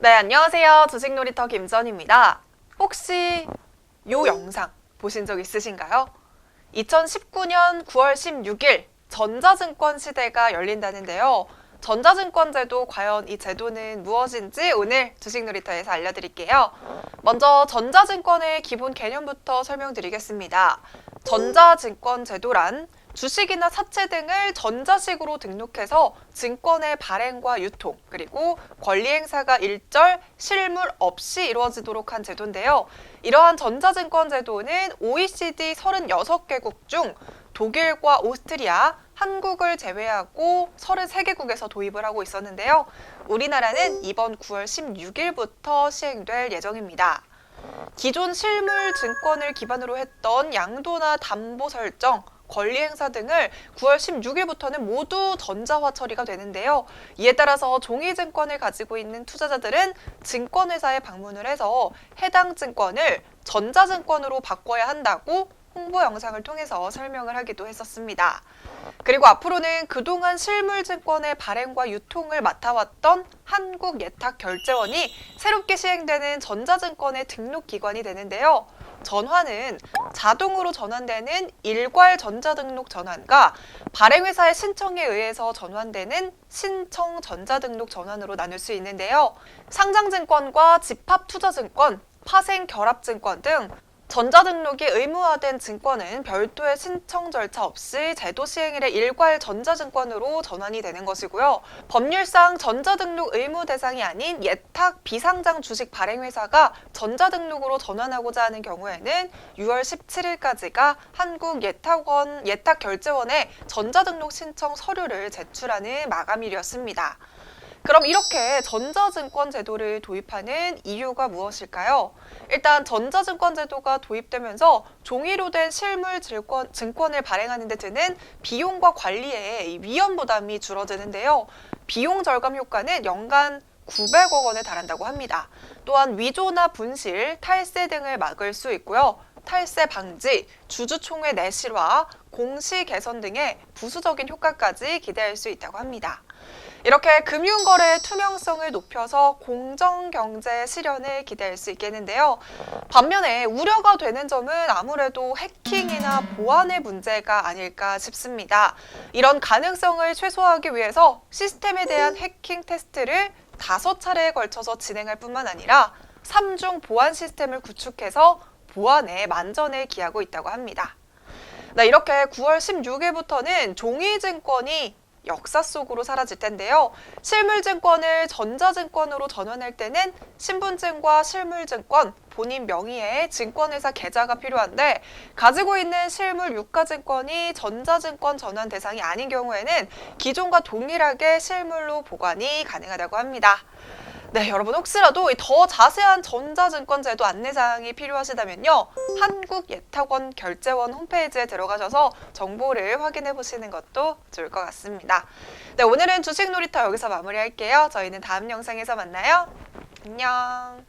네, 안녕하세요. 주식놀이터 김전입니다. 혹시 요 영상 보신 적 있으신가요? 2019년 9월 16일 전자증권 시대가 열린다는데요. 전자증권 제도, 과연 이 제도는 무엇인지 오늘 주식놀이터에서 알려드릴게요. 먼저 전자증권의 기본 개념부터 설명드리겠습니다. 전자증권 제도란 주식이나 사채 등을 전자식으로 등록해서 증권의 발행과 유통, 그리고 권리 행사가 일절 실물 없이 이루어지도록 한 제도인데요. 이러한 전자증권 제도는 OECD 36개국 중 독일과 오스트리아, 한국을 제외하고 33개국에서 도입을 하고 있었는데요. 우리나라는 이번 9월 16일부터 시행될 예정입니다. 기존 실물 증권을 기반으로 했던 양도나 담보 설정, 권리 행사 등을 9월 16일부터는 모두 전자화 처리가 되는데요. 이에 따라서 종이증권을 가지고 있는 투자자들은 증권회사에 방문을 해서 해당 증권을 전자증권으로 바꿔야 한다고 홍보 영상을 통해서 설명을 하기도 했었습니다. 그리고 앞으로는 그동안 실물증권의 발행과 유통을 맡아왔던 한국예탁결제원이 새롭게 시행되는 전자증권의 등록기관이 되는데요. 전환은 자동으로 전환되는 일괄 전자등록 전환과 발행회사의 신청에 의해서 전환되는 신청 전자등록 전환으로 나눌 수 있는데요. 상장증권과 집합투자증권, 파생결합증권 등 전자등록이 의무화된 증권은 별도의 신청 절차 없이 제도 시행일의 일괄 전자증권으로 전환이 되는 것이고요. 법률상 전자등록 의무 대상이 아닌 예탁 비상장 주식 발행회사가 전자등록으로 전환하고자 하는 경우에는 6월 17일까지가 한국예탁원, 예탁결제원에 전자등록 신청 서류를 제출하는 마감일이었습니다. 그럼 이렇게 전자증권 제도를 도입하는 이유가 무엇일까요? 일단 전자증권 제도가 도입되면서 종이로 된 실물 증권을 발행하는 데 드는 비용과 관리에 위험 부담이 줄어드는데요. 비용 절감 효과는 연간 900억 원에 달한다고 합니다. 또한 위조나 분실, 탈세 등을 막을 수 있고요. 탈세 방지, 주주총회 내실화, 공시 개선 등의 부수적인 효과까지 기대할 수 있다고 합니다. 이렇게 금융거래의 투명성을 높여서 공정경제 실현을 기대할 수 있겠는데요. 반면에 우려가 되는 점은 아무래도 해킹이나 보안의 문제가 아닐까 싶습니다. 이런 가능성을 최소화하기 위해서 시스템에 대한 해킹 테스트를 5차례에 걸쳐서 진행할 뿐만 아니라 3중 보안 시스템을 구축해서 보안에 만전을 기하고 있다고 합니다. 네, 이렇게 9월 16일부터는 종이증권이 역사 속으로 사라질 텐데요. 실물증권을 전자증권으로 전환할 때는 신분증과 실물증권, 본인 명의의 증권회사 계좌가 필요한데 가지고 있는 실물 유가증권이 전자증권 전환 대상이 아닌 경우에는 기존과 동일하게 실물로 보관이 가능하다고 합니다. 네, 여러분 혹시라도 더 자세한 전자증권 제도 안내사항이 필요하시다면요. 한국예탁원 결제원 홈페이지에 들어가셔서 정보를 확인해 보시는 것도 좋을 것 같습니다. 네, 오늘은 주식놀이터 여기서 마무리할게요. 저희는 다음 영상에서 만나요. 안녕.